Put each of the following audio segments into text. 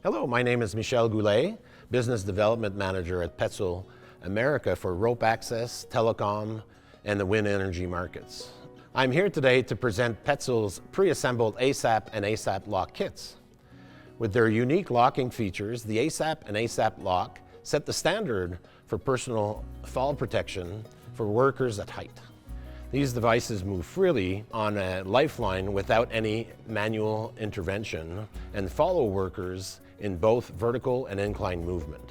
Hello, my name is Michel Goulet, Business Development Manager at Petzl America for rope access, telecom, and the wind energy markets. I'm here today to present Petzl's pre-assembled ASAP and ASAP lock kits. With their unique locking features, the ASAP and ASAP lock set the standard for personal fall protection for workers at height. These devices move freely on a lifeline without any manual intervention and follow workers in both vertical and incline movement.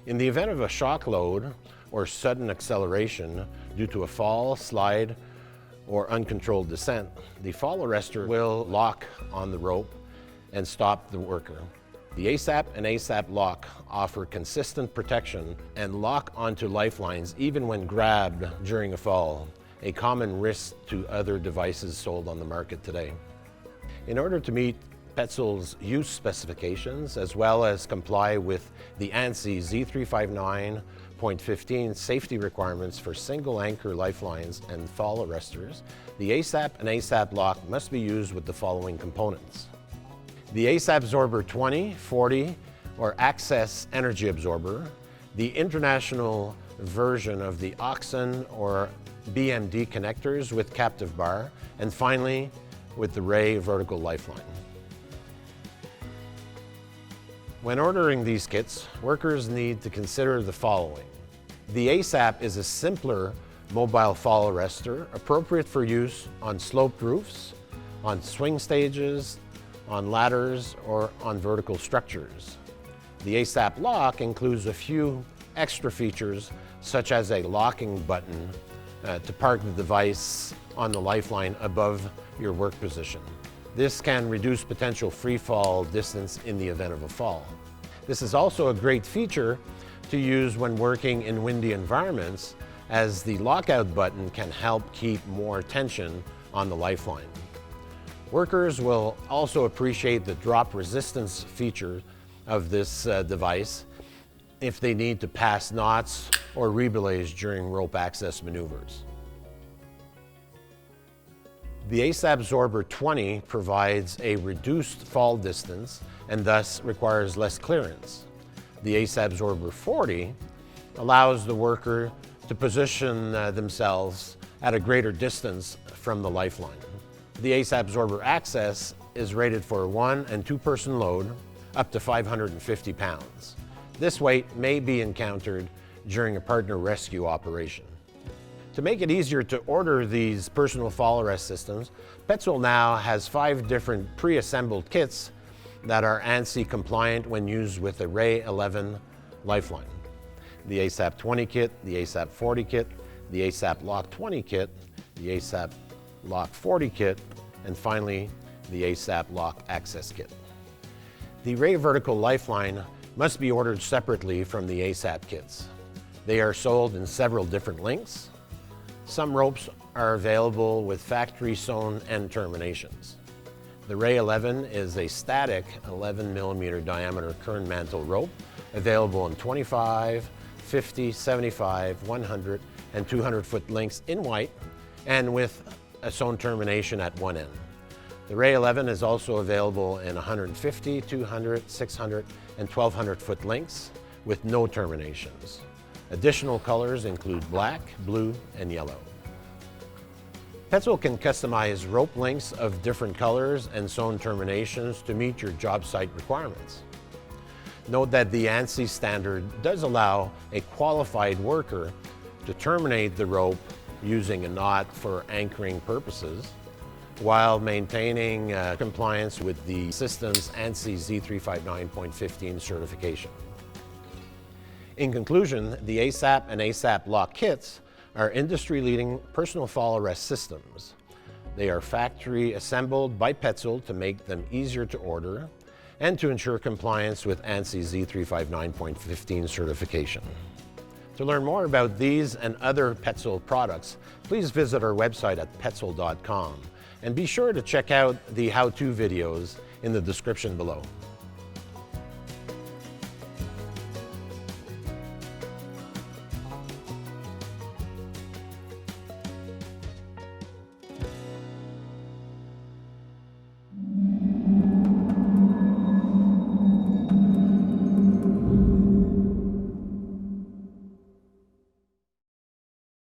In the event of a shock load or sudden acceleration due to a fall, slide, or uncontrolled descent, the fall arrestor will lock on the rope and stop the worker. The ASAP and ASAP lock offer consistent protection and lock onto lifelines even when grabbed during a fall, a common risk to other devices sold on the market today. In order to meet Petzl's use specifications, as well as comply with the ANSI Z359.15 safety requirements for single anchor lifelines and fall arresters, the ASAP and ASAP lock must be used with the following components. The ASAP Absorber 20, 40, or Access Energy Absorber, the international version of the Oxen or BMD connectors with captive bar, and finally, with the Ray vertical lifeline. When ordering these kits, workers need to consider the following. The ASAP is a simpler mobile fall arrestor, appropriate for use on sloped roofs, on swing stages, on ladders, or on vertical structures. The ASAP lock includes a few extra features, such as a locking button to park the device on the lifeline above your work position. This can reduce potential free fall distance in the event of a fall. This is also a great feature to use when working in windy environments, as the lockout button can help keep more tension on the lifeline. Workers will also appreciate the drop resistance feature of this device if they need to pass knots or rebelays during rope access maneuvers. The ASAP Absorber 20 provides a reduced fall distance and thus requires less clearance. The ASAP Absorber 40 allows the worker to position themselves at a greater distance from the lifeline. The ASAP Absorber Access is rated for a 1- and 2-person load up to 550 pounds. This weight may be encountered during a partner rescue operation. To make it easier to order these personal fall arrest systems, Petzl now has 5 different pre-assembled kits that are ANSI compliant when used with the Ray 11 lifeline. The ASAP 20 kit, the ASAP 40 kit, the ASAP Lock 20 kit, the ASAP Lock 40 kit, and finally, the ASAP Lock Access kit. The Ray vertical lifeline must be ordered separately from the ASAP kits. They are sold in several different lengths. Some ropes are available with factory sewn end terminations. The Ray 11 is a static 11mm diameter kern mantle rope available in 25, 50, 75, 100, and 200-foot lengths in white and with a sewn termination at one end. The Ray 11 is also available in 150, 200, 600, and 1200-foot lengths with no terminations. Additional colors include black, blue, and yellow. Petzl can customize rope lengths of different colors and sewn terminations to meet your job site requirements. Note that the ANSI standard does allow a qualified worker to terminate the rope using a knot for anchoring purposes, while maintaining compliance with the system's ANSI Z359.15 certification. In conclusion, the ASAP and ASAP lock kits are industry-leading personal fall arrest systems. They are factory assembled by Petzl to make them easier to order and to ensure compliance with ANSI Z359.15 certification. To learn more about these and other Petzl products, please visit our website at petzl.com and be sure to check out the how-to videos in the description below.